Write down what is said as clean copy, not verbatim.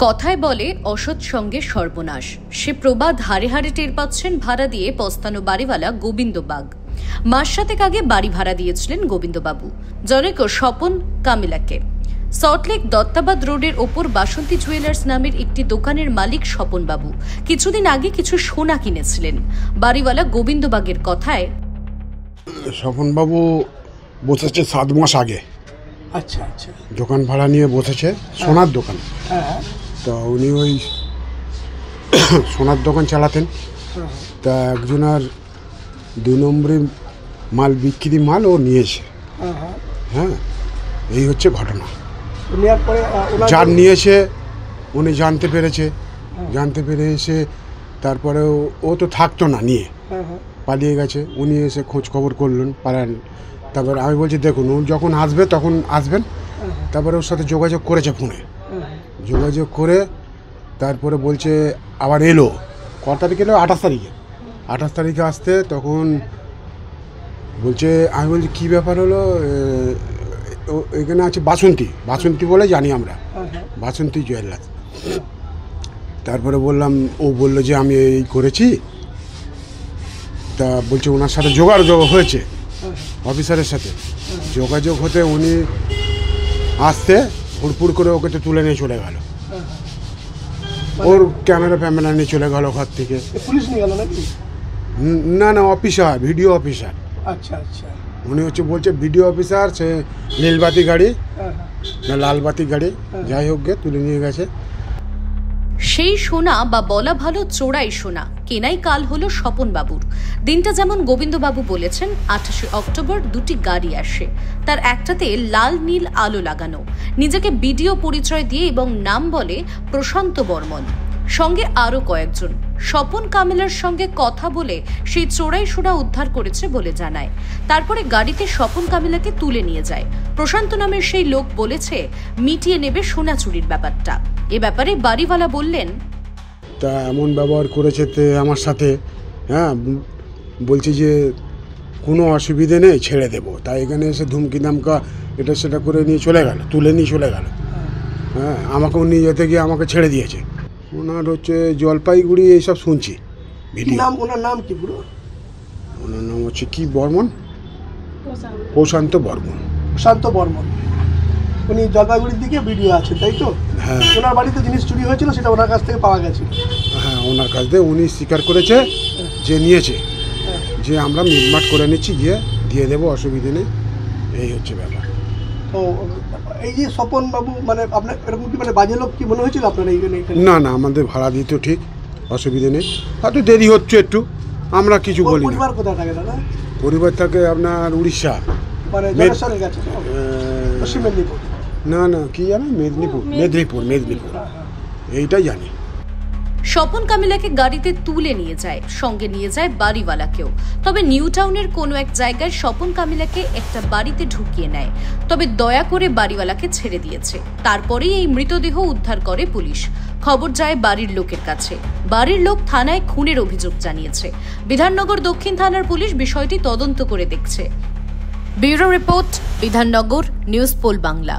কথায় বলে অসৎ সঙ্গে সর্বনাশ। সে প্রবাদ হারে হারে টের পাচ্ছেন ভাড়া দিয়ে পস্তানো বাড়িওয়ালা গোবিন্দ বাগ। মাস সাতেক আগে বাড়ি ভাড়া দিয়েছিলেন গোবিন্দবাবু জনৈক স্বপন কামিলাকে। সল্টলেক দত্তাবাদ রোডের ওপর বাসন্তী জুয়েলার্স নামের একটি দোকানের মালিক স্বপন বাবু কিছুদিন আগে কিছু সোনা কিনেছিলেন। বাড়িওয়ালা গোবিন্দ বাগের কথায়, স্বপন বাবু বসেছে 7 মাস আগে। আচ্ছা আচ্ছা, দোকান ভাড়া নিয়ে বসেছে, সোনার দোকান। তো উনি ওই সোনার দোকান চালাতেন। তা একজনের 2 নম্বরে মাল বিক্রি মাল ও নিয়েছে। হ্যাঁ, এই হচ্ছে ঘটনা। যার নিয়েছে উনি জানতে পেরে এসে তারপরে ও তো থাকতো না, নিয়ে পালিয়ে গেছে। উনি এসে খোঁজ খবর করলেন, পালান। তারপর আমি বলছি দেখুন, ও যখন আসবে তখন আসবেন। তারপরে ওর সাথে যোগাযোগ করেছে ফোনে, যোগাযোগ করে তারপরে বলছে আবার এলো। ক তারিখে এলো? 28 তারিখে আসতে। তখন বলছে, আমি বলছি কী ব্যাপার হলো? এখানে আছে বাসন্তী বলে জানি আমরা, বাসন্তী জুয়েলার্স। তারপরে বললাম, ও বললো যে আমি এই করেছি। তা বলছে ওনার সাথে যোগাযোগ হয়েছে, অফিসারের সাথে যোগাযোগ হতে উনি আসতে হুড়পুর করে ওকে তো তুলে নিয়ে চলে গেল। ওর ক্যামেরা নিয়ে চলে গেল ঘর থেকে। পুলিশ নিয়ে গেল নাকি? না, অফিসার, ভিডিও অফিসার। আচ্ছা আচ্ছা, উনি বলছে ভিডিও অফিসার। সে নীলবাতি গাড়ি না লালবাতি গাড়ি, যাই হোক গে তুলে নিয়ে গেছে। সেই সোনা বা বলা ভালো চোরাই সোনা কেনাই কাল হলো স্বপন বাবুর। দিনটা যেমন গোবিন্দবাবু বলেছেন, 28 অক্টোবর 2টি গাড়ি আসে, তার একটাতে লাল নীল আলো লাগানো। নিজেকে বিডিও পরিচয় দিয়ে এবং নাম বলে প্রশান্ত বর্মন, সঙ্গে আরো কয়েকজন। স্বপন কামিলার সঙ্গে কথা বলে সেই চোরাই সোনা উদ্ধার করেছে বলে জানায়। তারপরে গাড়িতে স্বপন কামিলাকে তুলে নিয়ে যায়। প্রশান্ত নামের সেই লোক বলেছে মিটিয়ে নেবে সোনা চুরির ব্যাপারটা। এ ব্যাপারে বাড়িওয়ালা বললেন, তা এমন ব্যবহার করেছে আমার সাথে। হ্যাঁ, বলছি যে কোনো অসুবিধে নেই, ছেড়ে দেবো। তাই এখানে এসে ধুমকি দামকা এটা সেটা করে নিয়ে চলে গেল, তুলে নিয়ে চলে গেল। হ্যাঁ, আমাকেও নিয়ে যেতে গিয়ে আমাকে ছেড়ে দিয়েছে। ওনার হচ্ছে জলপাইগুড়ি, এইসব শুনছি ভিডিও। ওনার নাম কি পুরো? ওনার নাম হচ্ছে কি বর্মন, প্রশান্ত বর্মন। উনি জলপাইগুড়ির দিকে ভিডিও আছে, তাই তো? হ্যাঁ, ওনার বাড়িতে জিনিস চুরি হয়েছিল, সেটা ওনার কাছ থেকে পাওয়া গেছে। হ্যাঁ, ওনার কাছ থেকে উনি স্বীকার করেছে যে নিয়েছে, যে আমরা মিটমাট করে নিচ্ছি, গিয়ে দিয়ে দেবো, অসুবিধে নেই। এই হচ্ছে ব্যাপার। তো এই যে স্বপন বাবু, মানে আপনার এরকম কি মানে বাজে লোক কি মনে হয়েছিল আপনার এইখানে? না, আমাদের ভাড়া দিত ঠিক, অসুবিধে নেই। হয়তো দেরি হচ্ছে একটু, আমরা কিছু বলি না। পরিবার কোথায় থাকে দাদা? পরিবার থাকে আপনার উড়িষ্যা, মানে জলেশ্বরের কাছে, পশ্চিম মেদিনীপুর। না কি জানো, মেদিনীপুর এইটাই জানি। স্বপন কামিলাকে গাড়িতে তুলে নিয়ে যায়, সঙ্গে নিয়ে যায় বাড়িওয়ালাকেও। তবে নিউ টাউনের কোনো এক জায়গায় স্বপন কামিলাকে একটা বাড়িতে ঢুকিয়ে নেয়। তবে দয়া করে বাড়িওয়ালাকে ছেড়ে দিয়েছে। তারপরেই এই মৃতদেহ উদ্ধার করে পুলিশ। খবর যায় বাড়ির লোকের কাছে। বাড়ির লোক থানায় খুনের অভিযোগ জানিয়েছে। বিধাননগর দক্ষিণ থানার পুলিশ বিষয়টি তদন্ত করে দেখছে। Bureau report, Bidhannagar news poll Bangla.